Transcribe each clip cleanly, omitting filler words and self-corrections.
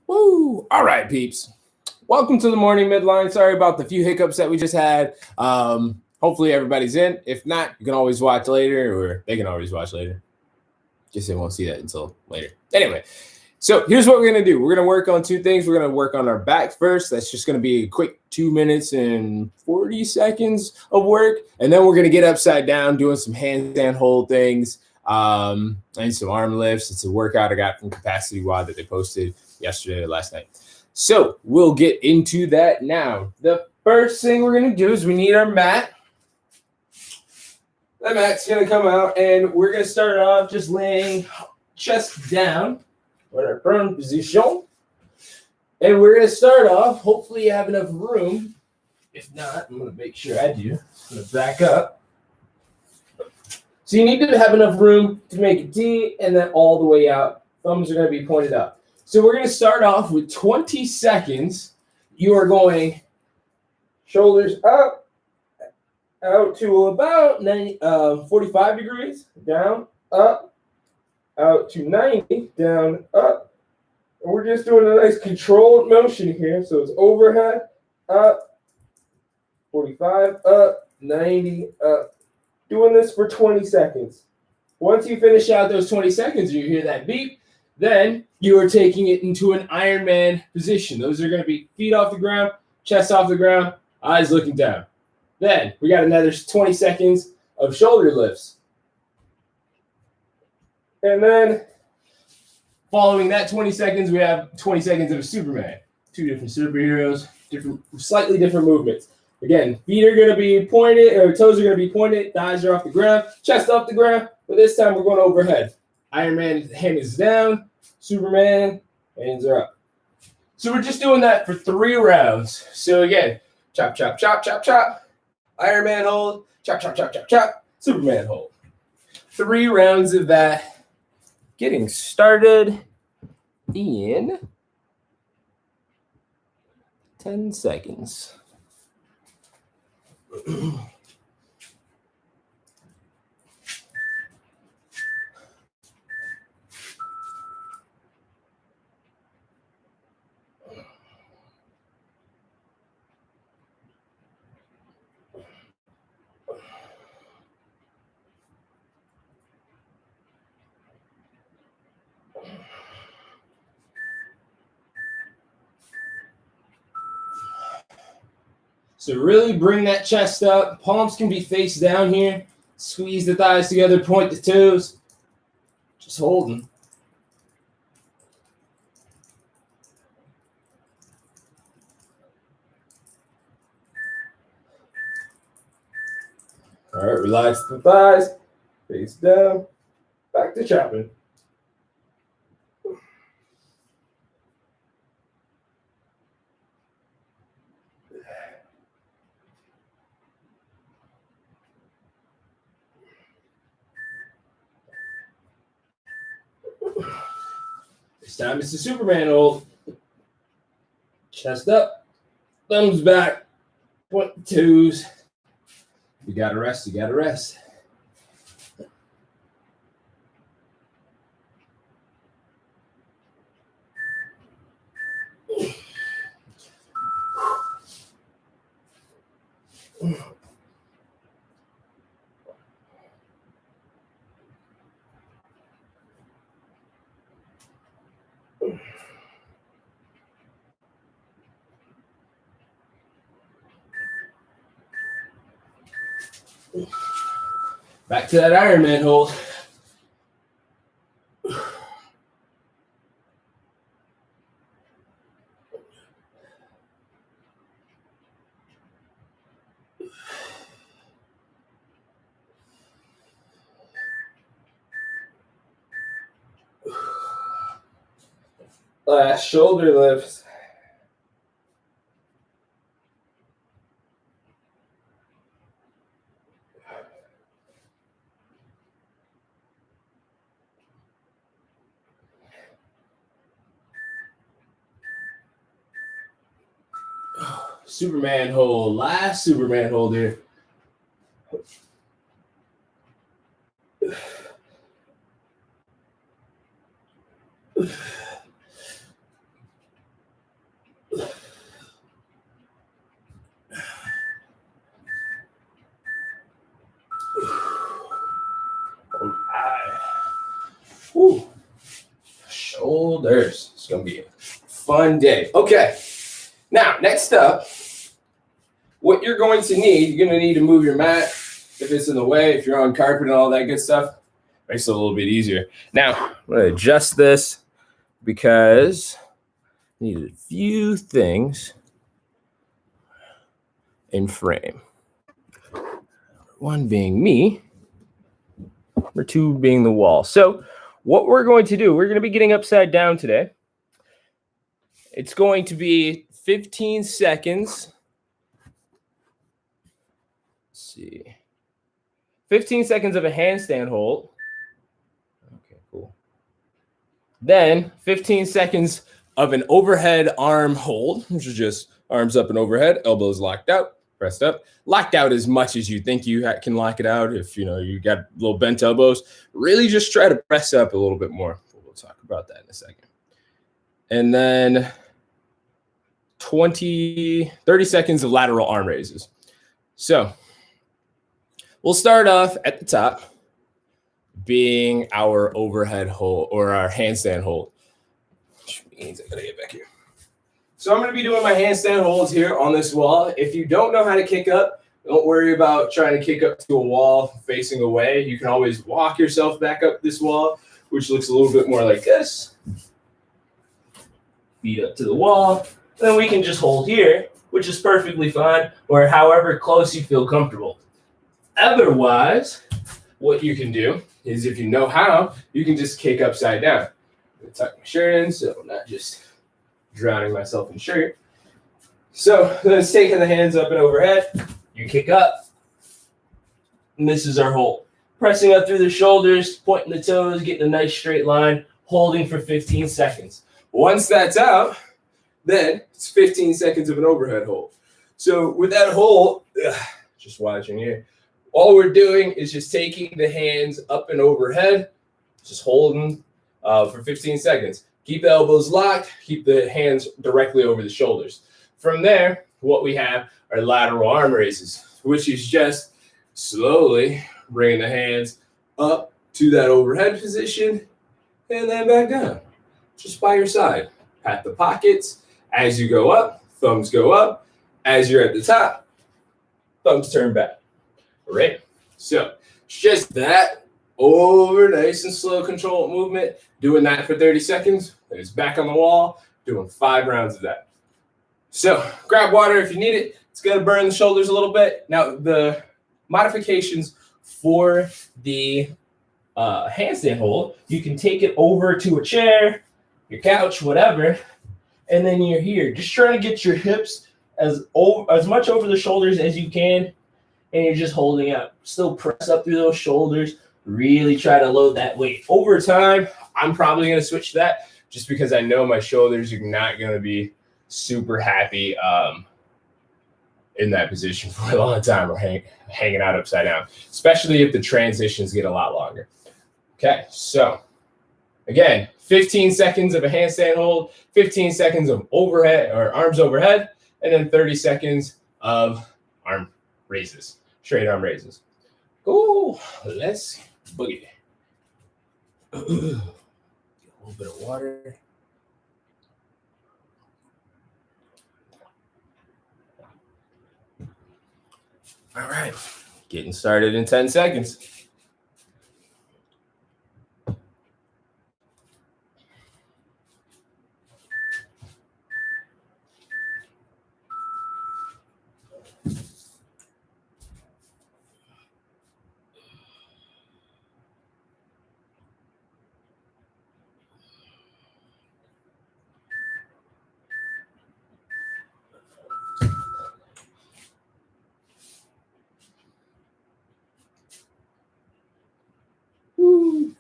Woo! All right, peeps. Welcome to the Morning Midline. Sorry about the few hiccups that we just had. Hopefully everybody's in. If not, you can always watch later, or they can always watch later. Guess they won't see that until later. Anyway, so here's what we're going to do. We're going to work on two things. We're going to work on our back first. That's just going to be a quick 2 minutes and 40 seconds of work. And then we're going to get upside down doing some handstand hold things and some arm lifts. It's a workout I got from Capacity WOD that they posted yesterday or last night. So we'll get into that now. The first thing we're going to do is we need our mat. The mat's going to come out, and we're going to start off just laying chest down. We're in our prone position. And we're going to start off. Hopefully you have enough room. If not, I'm going to make sure I do. I'm going to back up. So you need to have enough room to make a D and then all the way out. Thumbs are going to be pointed up. So we're going to start off with 20 seconds. You are going shoulders up, out to about 45 degrees, down, up, out to 90, down, up. And we're just doing a nice controlled motion here. So it's overhead, up, 45, up, 90, up. Doing this for 20 seconds. Once you finish out those 20 seconds, you hear that beep, then you are taking it into an Ironman position. Those are going to be feet off the ground, chest off the ground, eyes looking down. Then we got another 20 seconds of shoulder lifts. And then following that 20 seconds, we have 20 seconds of a Superman. Two different superheroes, slightly different movements. Again, feet are going to be pointed, or toes are going to be pointed, thighs are off the ground, chest off the ground, but this time we're going overhead. Iron Man, hand is down, Superman, hands are up. So we're just doing that for 3 rounds. So again, chop, chop, chop, chop, chop. Iron Man hold, chop, chop, chop, chop, chop, Superman hold. 3 rounds of that. Getting started in 10 seconds. So really bring that chest up. Palms can be face down here. Squeeze the thighs together, point the toes. Just holding. All right, relax the thighs. Face down. Back to chopping. This time it's the Superman hold. Chest up, thumbs back, point the toes. You gotta rest, you gotta rest. Back to that Iron Man hold. Last shoulder lifts. Superman hold. Last Superman hold here. shoulders. It's going to be a fun day. Okay. Now, next up, what you're going to need, you're going to need to move your mat if it's in the way, if you're on carpet and all that good stuff. Makes it a little bit easier. Now, I'm going to adjust this because I need a few things in frame. One being me, number two being the wall. So what we're going to do, we're going to be getting upside down today. It's going to be 15 seconds. Let's see. 15 seconds of a handstand hold. Okay, cool. Then 15 seconds of an overhead arm hold, which is just arms up and overhead, elbows locked out, pressed up. Locked out as much as you think you can lock it out. If you got little bent elbows, really just try to press up a little bit more. We'll talk about that in a second. And then 30 seconds of lateral arm raises. So we'll start off at the top, being our overhead hold or our handstand hold. Which means I gotta get back here. So I'm going to be doing my handstand holds here on this wall. If you don't know how to kick up, don't worry about trying to kick up to a wall facing away. You can always walk yourself back up this wall, which looks a little bit more like this. Feet up to the wall. Then we can just hold here, which is perfectly fine, or however close you feel comfortable. Otherwise, what you can do is, if you know how, you can just kick upside down. I'm going to tuck my shirt in so I'm not just drowning myself in shirt. So let's take the hands up and overhead. You kick up. And this is our hold. Pressing up through the shoulders, pointing the toes, getting a nice straight line, holding for 15 seconds. Once that's out, then it's 15 seconds of an overhead hold. So with that hold, just watching here, all we're doing is just taking the hands up and overhead, just holding for 15 seconds. Keep the elbows locked, keep the hands directly over the shoulders. From there, what we have are lateral arm raises, which is just slowly bringing the hands up to that overhead position and then back down, just by your side. Pat the pockets. As you go up, thumbs go up. As you're at the top, thumbs turn back. All right? So it's just that over nice and slow controlled movement. Doing that for 30 seconds. And it's back on the wall. Doing 5 rounds of that. So grab water if you need it. It's going to burn the shoulders a little bit. Now, the modifications for the handstand hold, you can take it over to a chair, your couch, whatever, and then you're here. Just trying to get your hips as much over the shoulders as you can, and you're just holding up. Still press up through those shoulders. Really try to load that weight. Over time, I'm probably going to switch to that just because I know my shoulders are not going to be super happy in that position for a long time or hanging out upside down, especially if the transitions get a lot longer. Okay, so again, 15 seconds of a handstand hold, 15 seconds of overhead or arms overhead, and then 30 seconds of arm raises, straight arm raises. Ooh, let's boogie. A little bit of water. All right, getting started in 10 seconds.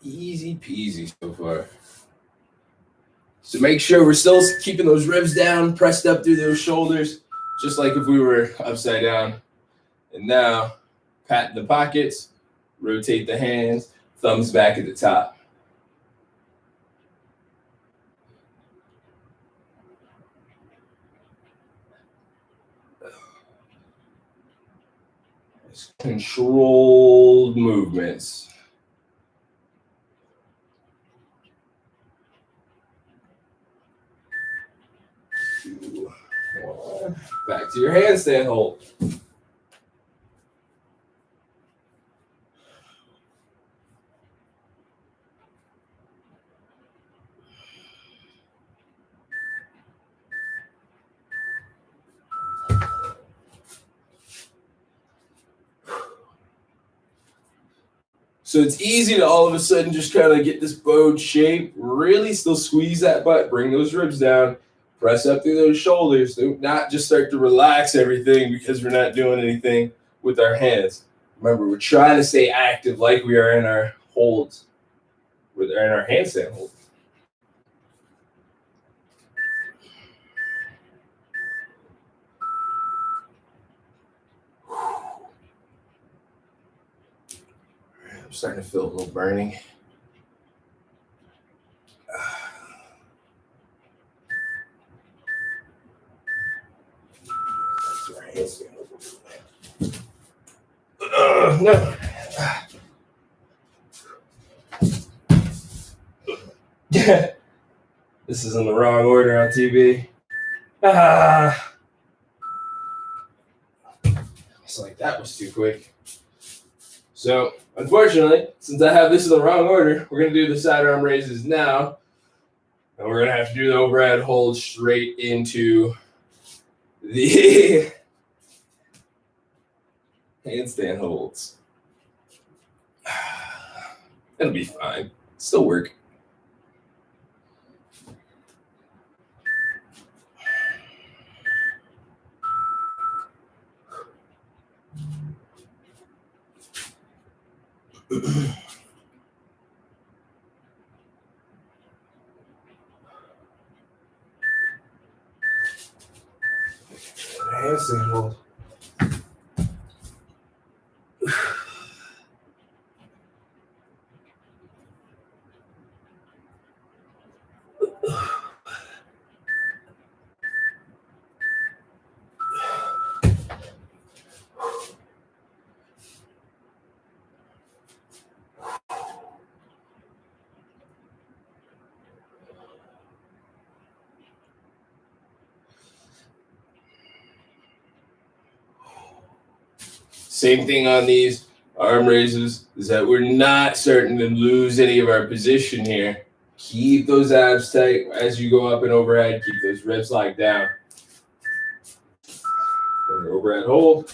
Easy peasy so far. So make sure we're still keeping those ribs down, pressed up through those shoulders, just like if we were upside down. And now, pat the pockets, rotate the hands, thumbs back at the top. Controlled movements. Back to your handstand hold. So it's easy to all of a sudden just kind of get this bowed shape, really still squeeze that butt, bring those ribs down, press up through those shoulders. Do not just start to relax everything because we're not doing anything with our hands. Remember, we're trying to stay active like we are in our holds, in our handstand holds. I'm starting to feel a little burning. No. This is in the wrong order on TV. It's like that was too quick. So, unfortunately, since I have this in the wrong order, we're going to do the side arm raises now. And we're going to have to do the overhead hold straight into the handstand holds. It'll be fine. Still work. Handstand hold. Same thing on these arm raises is that we're not starting to lose any of our position here. Keep those abs tight as you go up and overhead. Keep those ribs locked down. Overhead hold.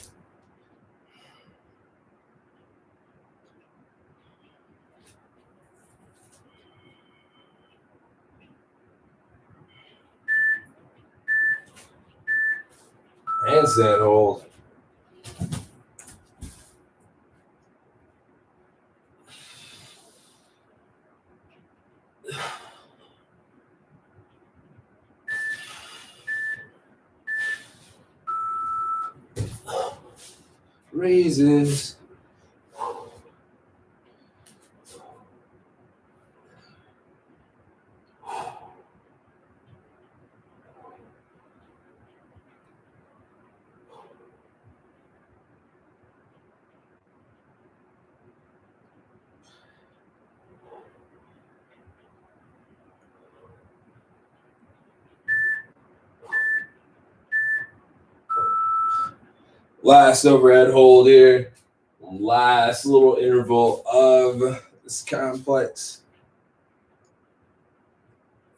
Handstand hold. Raises. Last overhead hold here. Last little interval of this complex.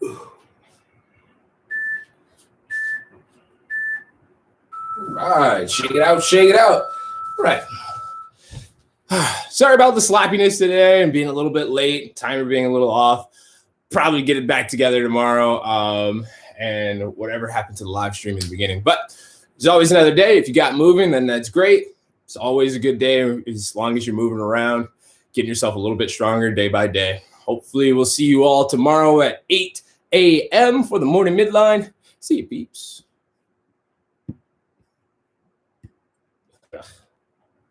All right, shake it out, shake it out. All right. Sorry about the sloppiness today and being a little bit late, timer being a little off. Probably get it back together tomorrow and whatever happened to the live stream in the beginning. But there's always another day. If you got moving, then that's great. It's always a good day as long as you're moving around, getting yourself a little bit stronger day by day. Hopefully, we'll see you all tomorrow at 8 a.m. for the morning midline. See you, peeps.